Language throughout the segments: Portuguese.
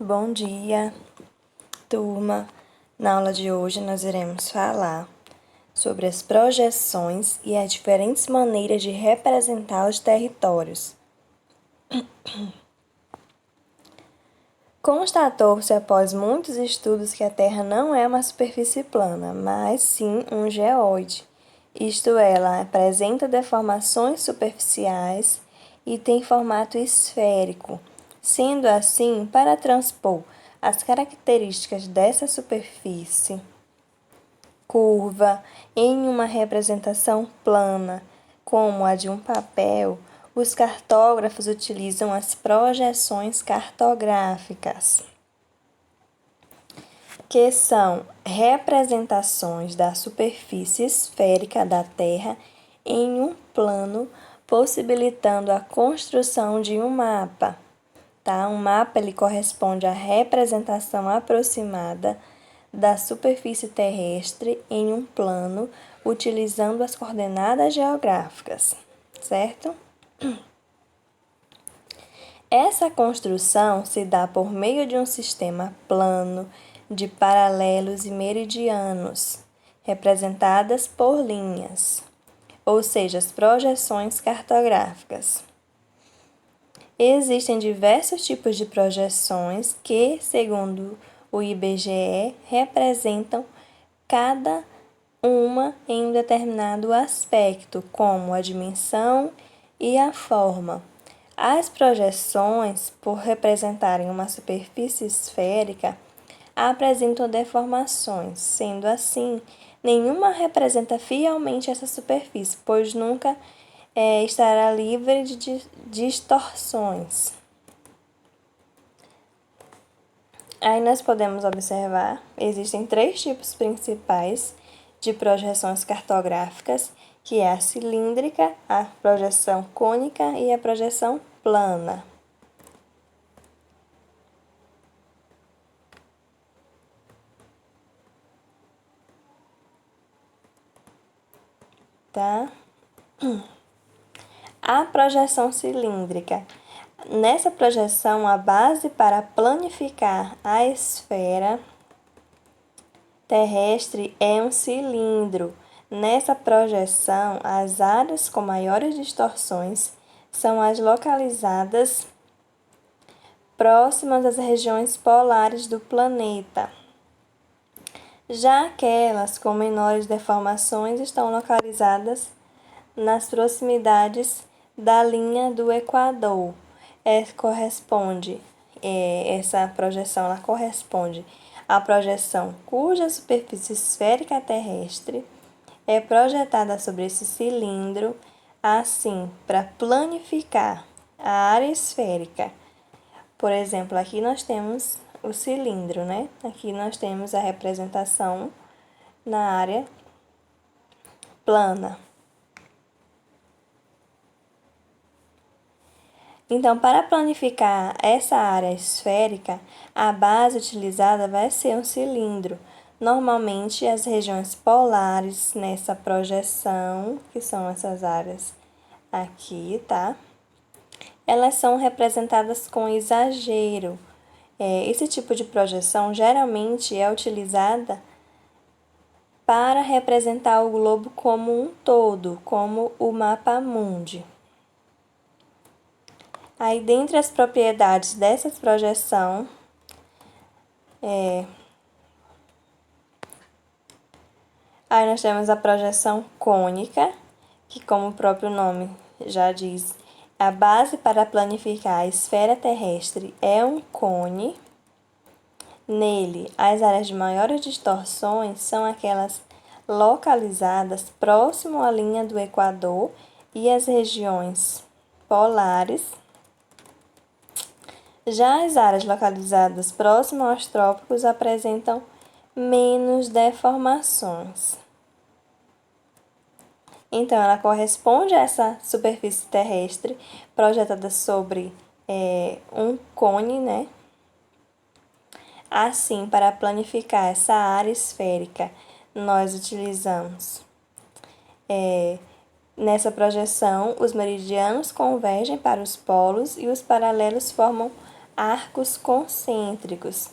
Bom dia, turma! Na aula de hoje nós iremos falar sobre as projeções e as diferentes maneiras de representar os territórios. Constatou-se após muitos estudos que a Terra não é uma superfície plana, mas sim um geóide. Isto é, ela apresenta deformações superficiais e tem formato esférico. Sendo assim, para transpor as características dessa superfície curva em uma representação plana, como a de um papel, os cartógrafos utilizam as projeções cartográficas, que são representações da superfície esférica da Terra em um plano, possibilitando a construção de um mapa. Um mapa ele corresponde à representação aproximada da superfície terrestre em um plano, utilizando as coordenadas geográficas, certo? Essa construção se dá por meio de um sistema plano de paralelos e meridianos, representadas por linhas, ou seja, as projeções cartográficas. Existem diversos tipos de projeções que, segundo o IBGE, representam cada uma em um determinado aspecto, como a dimensão e a forma. As projeções, por representarem uma superfície esférica, apresentam deformações. Sendo assim, nenhuma representa fielmente essa superfície, pois nunca estará livre de distorções. Aí nós podemos observar, existem 3 tipos principais de projeções cartográficas, que é a cilíndrica, a projeção cônica e a projeção plana. A projeção cilíndrica. Nessa projeção, a base para planificar a esfera terrestre é um cilindro. Nessa projeção, as áreas com maiores distorções são as localizadas próximas às regiões polares do planeta. Já aquelas com menores deformações estão localizadas nas proximidades da linha do Equador. Essa projeção ela corresponde à projeção cuja superfície esférica terrestre é projetada sobre esse cilindro, assim, para planificar a área esférica. Por exemplo, aqui nós temos o cilindro, né? Aqui nós temos a representação na área plana. Então, para planificar essa área esférica, a base utilizada vai ser um cilindro. Normalmente, as regiões polares nessa projeção, que são essas áreas aqui, tá? Elas são representadas com exagero. Esse tipo de projeção geralmente é utilizada para representar o globo como um todo, como o mapa mundi. Aí, dentre as propriedades dessa projeção, aí nós temos a projeção cônica, que, como o próprio nome já diz, a base para planificar a esfera terrestre é um cone. Nele, as áreas de maiores distorções são aquelas localizadas próximo à linha do Equador e as regiões polares. Já as áreas localizadas próximo aos trópicos apresentam menos deformações. Então, ela corresponde a essa superfície terrestre projetada sobre um cone, né? Assim, para planificar essa área esférica, nós utilizamos nessa projeção, os meridianos convergem para os polos e os paralelos formam arcos concêntricos.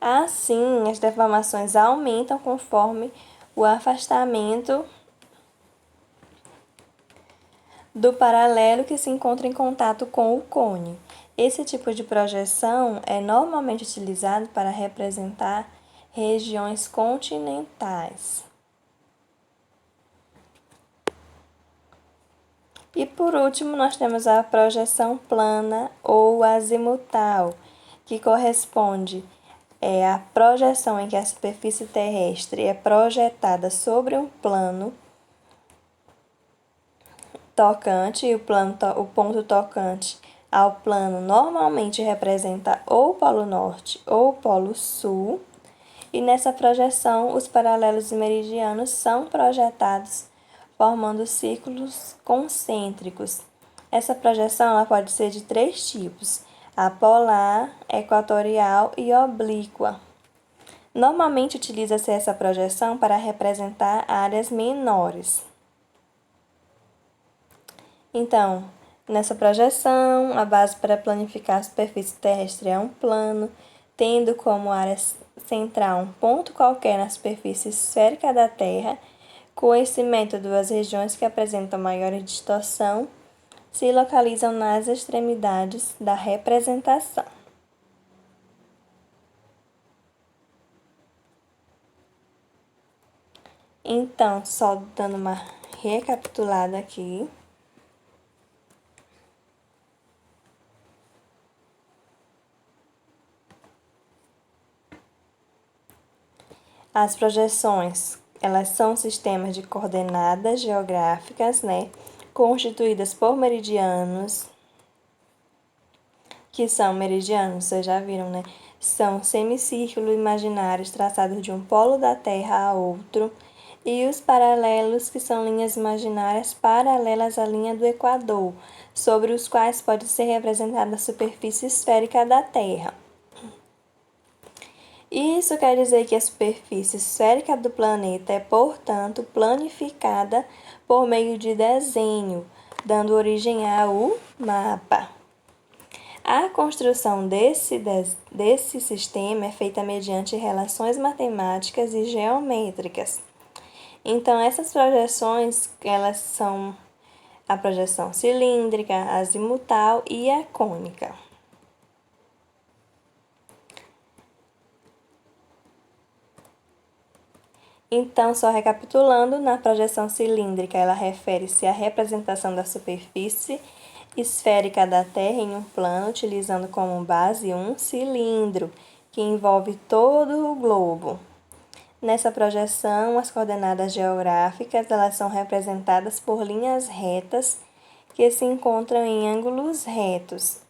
Assim, as deformações aumentam conforme o afastamento do paralelo que se encontra em contato com o cone. Esse tipo de projeção é normalmente utilizado para representar regiões continentais. E por último, nós temos a projeção plana ou azimutal, que corresponde à projeção em que a superfície terrestre é projetada sobre um plano tocante, e o ponto tocante ao plano normalmente representa ou o polo norte ou o polo sul, e nessa projeção os paralelos e meridianos são projetados formando círculos concêntricos. Essa projeção ela pode ser de 3 tipos: apolar, equatorial e oblíqua. Normalmente utiliza-se essa projeção para representar áreas menores. Então, nessa projeção, a base para planificar a superfície terrestre é um plano, tendo como área central um ponto qualquer na superfície esférica da Terra. Com esse método, as regiões que apresentam maior distorção se localizam nas extremidades da representação. Então, só dando uma recapitulada aqui. As projeções, elas são sistemas de coordenadas geográficas, constituídas por meridianos, que são meridianos, vocês já viram, São semicírculos imaginários traçados de um polo da Terra a outro, e os paralelos, que são linhas imaginárias paralelas à linha do Equador, sobre os quais pode ser representada a superfície esférica da Terra. Isso quer dizer que a superfície esférica do planeta é, portanto, planificada por meio de desenho, dando origem ao mapa. A construção desse sistema é feita mediante relações matemáticas e geométricas. Então, essas projeções, elas são a projeção cilíndrica, a azimutal e a cônica. Então, só recapitulando, na projeção cilíndrica, ela refere-se à representação da superfície esférica da Terra em um plano, utilizando como base um cilindro, que envolve todo o globo. Nessa projeção, as coordenadas geográficas elas são representadas por linhas retas que se encontram em ângulos retos.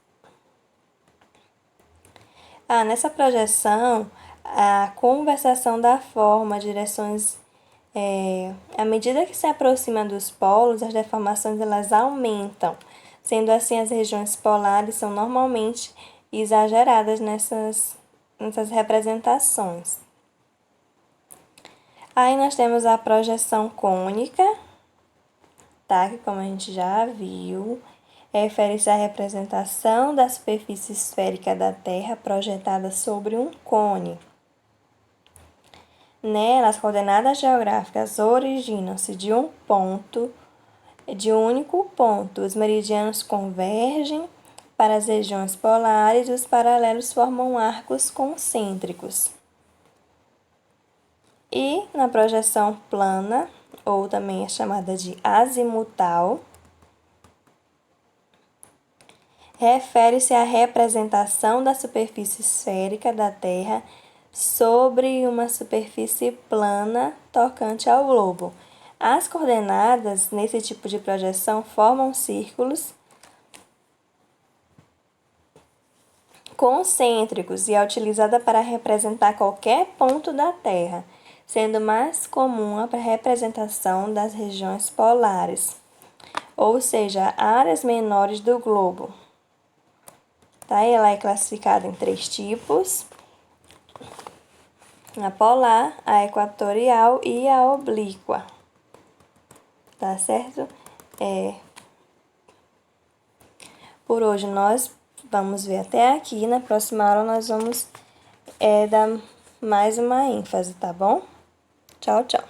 Nessa projeção, a conversação da forma, direções, à medida que se aproxima dos polos, as deformações elas aumentam. Sendo assim, as regiões polares são normalmente exageradas nessas representações. Aí nós temos a projeção cônica, que como a gente já viu, refere-se à representação da superfície esférica da Terra projetada sobre um cone. Nela, as coordenadas geográficas originam-se de um único ponto. Os meridianos convergem para as regiões polares e os paralelos formam arcos concêntricos. E na projeção plana, ou também é chamada de azimutal, refere-se à representação da superfície esférica da Terra sobre uma superfície plana tocante ao globo. As coordenadas nesse tipo de projeção formam círculos concêntricos e é utilizada para representar qualquer ponto da Terra, sendo mais comum a representação das regiões polares, ou seja, áreas menores do globo. Ela é classificada em 3 tipos: a polar, a equatorial e a oblíqua. Certo? Por hoje nós vamos ver até aqui. Na próxima aula nós vamos dar mais uma ênfase, tá bom? Tchau, tchau.